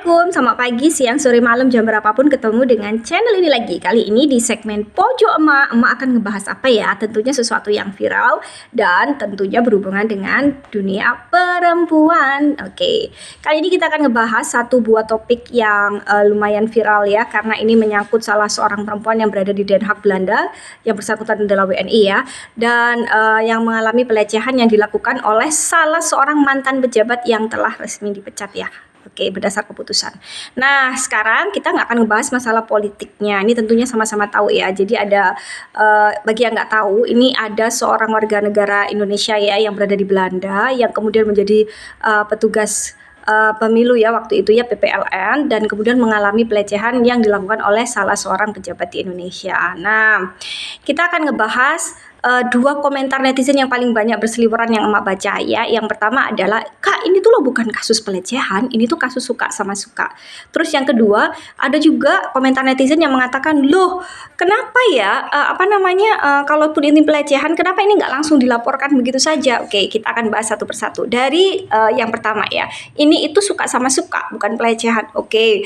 Assalamualaikum, selamat pagi, siang, sore, malam, jam berapapun ketemu dengan channel ini lagi. Kali ini di segmen Pojok Emak akan ngebahas apa ya? Tentunya sesuatu yang viral dan tentunya berhubungan dengan dunia perempuan. Oke, kali ini kita akan ngebahas satu buah topik yang lumayan viral ya, karena ini menyangkut salah seorang perempuan yang berada di Den Haag, Belanda, yang bersangkutan adalah WNI ya, dan yang mengalami pelecehan yang dilakukan oleh salah seorang mantan pejabat yang telah resmi dipecat ya. Oke, berdasar keputusan. Nah, sekarang kita nggak akan ngebahas masalah politiknya. Ini tentunya sama-sama tahu ya. Jadi ada, bagi yang nggak tahu, ini ada seorang warga negara Indonesia ya yang berada di Belanda yang kemudian menjadi petugas pemilu ya waktu itu ya, PPLN, dan kemudian mengalami pelecehan yang dilakukan oleh salah seorang pejabat di Indonesia. Nah, kita akan ngebahas dua komentar netizen yang paling banyak berseliweran yang emak baca ya. Yang pertama adalah, "Kak, ini tuh loh bukan kasus pelecehan, ini tuh kasus suka sama suka." Terus yang kedua, ada juga komentar netizen yang mengatakan, "Loh, kenapa ya kalaupun ini pelecehan, kenapa ini nggak langsung dilaporkan begitu saja?" Oke, kita akan bahas satu persatu. Dari yang pertama ya, ini itu suka sama suka, bukan pelecehan. Oke,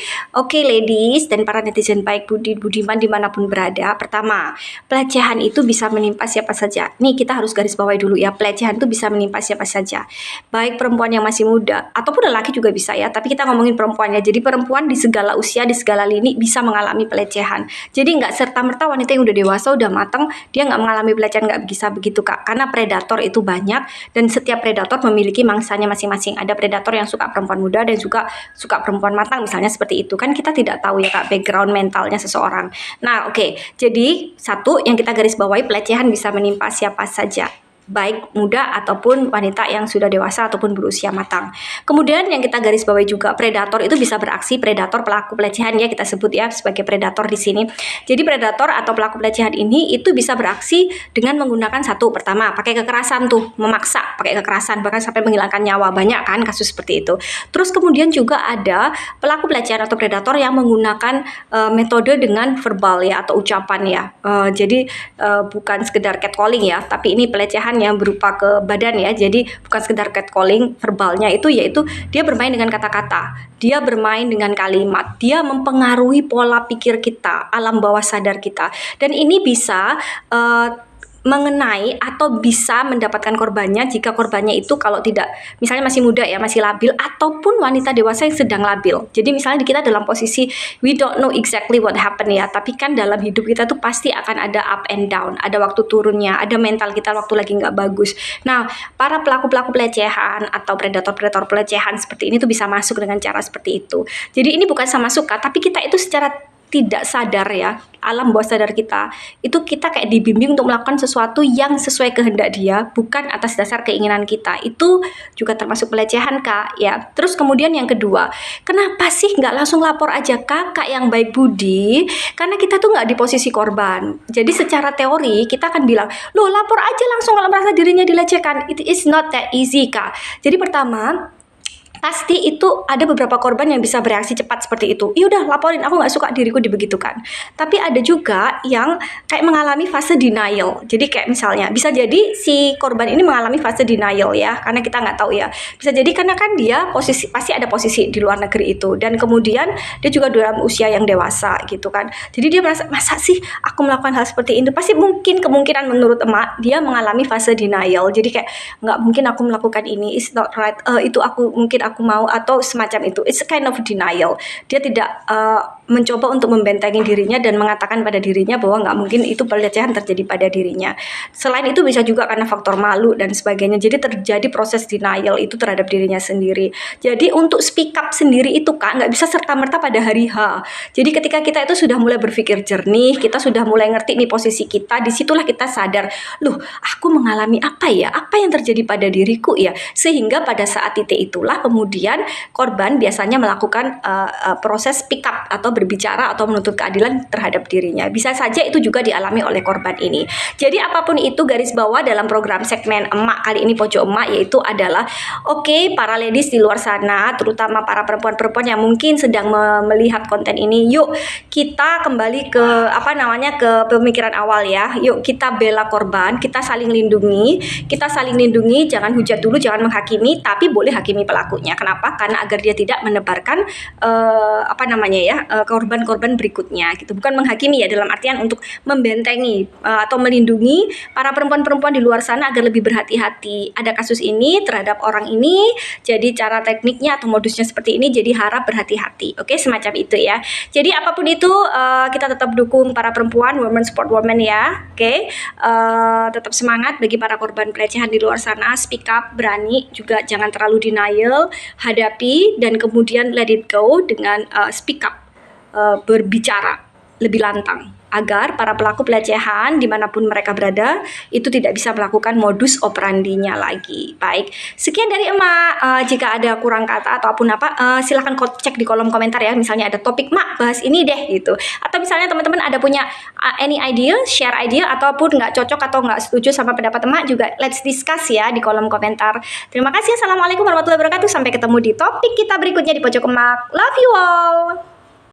ladies dan para netizen baik budi budiman dimanapun berada. Pertama, pelecehan itu bisa menimpa siapa saja. Nih kita harus garis bawahi dulu ya, pelecehan itu bisa menimpa siapa saja, baik perempuan yang masih muda ataupun lelaki juga bisa ya, tapi kita ngomongin perempuan ya. Jadi perempuan di segala usia, di segala lini bisa mengalami pelecehan. Jadi nggak serta-merta wanita yang udah dewasa, udah matang, dia nggak mengalami pelecehan, nggak bisa begitu Kak, karena predator itu banyak dan setiap predator memiliki mangsanya masing-masing. Ada predator yang suka perempuan muda dan juga suka perempuan matang misalnya, seperti itu kan, kita tidak tahu ya Kak background mentalnya seseorang. Nah oke, jadi satu yang kita garis bawahi, pelecehan bisa menimpa siapa saja, baik muda ataupun wanita yang sudah dewasa ataupun berusia matang. Kemudian yang kita garis bawahi juga, predator itu bisa beraksi, predator pelaku pelecehan ya, kita sebut ya sebagai predator di sini. Jadi predator atau pelaku pelecehan ini itu bisa beraksi dengan menggunakan satu, pertama pakai kekerasan tuh, memaksa pakai kekerasan bahkan sampai menghilangkan nyawa, banyak kan kasus seperti itu. Terus kemudian juga ada pelaku pelecehan atau predator yang menggunakan metode dengan verbal ya atau ucapan ya. Jadi bukan sekedar catcalling ya, tapi ini pelecehan yang berupa ke badan ya. Jadi bukan sekedar catcalling, verbalnya itu yaitu dia bermain dengan kata-kata, dia bermain dengan kalimat, dia mempengaruhi pola pikir kita, alam bawah sadar kita, dan ini bisa mengenai atau bisa mendapatkan korbannya jika korbannya itu kalau tidak, misalnya masih muda ya, masih labil, ataupun wanita dewasa yang sedang labil. Jadi misalnya kita dalam posisi we don't know exactly what happened ya, tapi kan dalam hidup kita tuh pasti akan ada up and down, ada waktu turunnya, ada mental kita waktu lagi nggak bagus. Nah, para pelaku-pelaku pelecehan atau predator-predator pelecehan seperti ini tuh bisa masuk dengan cara seperti itu. Jadi ini bukan sama suka, tapi kita itu secara tidak sadar ya, alam bawah sadar kita itu kita kayak dibimbing untuk melakukan sesuatu yang sesuai kehendak dia, bukan atas dasar keinginan kita. Itu juga termasuk pelecehan Kak ya. Terus kemudian yang kedua, kenapa sih nggak langsung lapor aja Kakak yang baik budi? Karena kita tuh nggak di posisi korban. Jadi secara teori kita akan bilang, loh lapor aja langsung kalau merasa dirinya dilecehkan. It is not that easy Kak. Jadi pertama, pasti itu ada beberapa korban yang bisa bereaksi cepat seperti itu. Ya udah laporin, aku nggak suka diriku dibegitukan. Tapi ada juga yang kayak mengalami fase denial. Jadi kayak misalnya bisa jadi si korban ini mengalami fase denial ya, karena kita nggak tahu ya. Bisa jadi karena kan dia pasti ada posisi di luar negeri itu, dan kemudian dia juga dalam usia yang dewasa gitu kan. Jadi dia merasa, masa sih aku melakukan hal seperti itu? Pasti kemungkinan menurut emak dia mengalami fase denial. Jadi kayak nggak mungkin aku melakukan ini, it's not right. Itu aku mau, atau semacam itu. It's a kind of denial. Dia tidak mencoba untuk membentengi dirinya dan mengatakan pada dirinya bahwa nggak mungkin itu pelecehan terjadi pada dirinya. Selain itu bisa juga karena faktor malu dan sebagainya. Jadi terjadi proses denial itu terhadap dirinya sendiri. Jadi untuk speak up sendiri itu Kak nggak bisa serta-merta pada hari H. Jadi ketika kita itu sudah mulai berpikir jernih, kita sudah mulai ngerti nih posisi kita, disitulah kita sadar, loh aku mengalami apa ya? Apa yang terjadi pada diriku ya? Sehingga pada saat titik itulah kemudian korban biasanya melakukan proses pick up atau berbicara atau menuntut keadilan terhadap dirinya. Bisa saja itu juga dialami oleh korban ini. Jadi apapun itu, garis bawah dalam program segmen emak kali ini, pojok emak, yaitu adalah oke, para ladies di luar sana, terutama para perempuan-perempuan yang mungkin sedang melihat konten ini, yuk kita kembali ke ke pemikiran awal ya. Yuk kita bela korban, kita saling lindungi, jangan hujat dulu, jangan menghakimi, tapi boleh hakimi pelakunya. Kenapa? Karena agar dia tidak menebarkan korban-korban berikutnya gitu. Bukan menghakimi ya, dalam artian untuk membentengi atau melindungi para perempuan-perempuan di luar sana agar lebih berhati-hati. Ada kasus ini terhadap orang ini, jadi cara tekniknya atau modusnya seperti ini, jadi harap berhati-hati. Oke, semacam itu ya. Jadi apapun itu, kita tetap dukung para perempuan, women support women ya. Oke, tetap semangat bagi para korban pelecehan di luar sana. Speak up, berani, juga jangan terlalu denial, hadapi dan kemudian let it go dengan speak up, berbicara lebih lantang agar para pelaku pelecehan dimanapun mereka berada itu tidak bisa melakukan modus operandinya lagi. Baik, sekian dari emak. Jika ada kurang kata atau apapun silahkan cek di kolom komentar ya. Misalnya ada topik mak bahas ini deh gitu, atau misalnya teman-teman ada punya any idea, share idea, ataupun nggak cocok atau nggak setuju sama pendapat emak juga let's discuss ya di kolom komentar. Terima kasih. Assalamualaikum warahmatullahi wabarakatuh. Sampai ketemu di topik kita berikutnya di pojok emak. Love you all.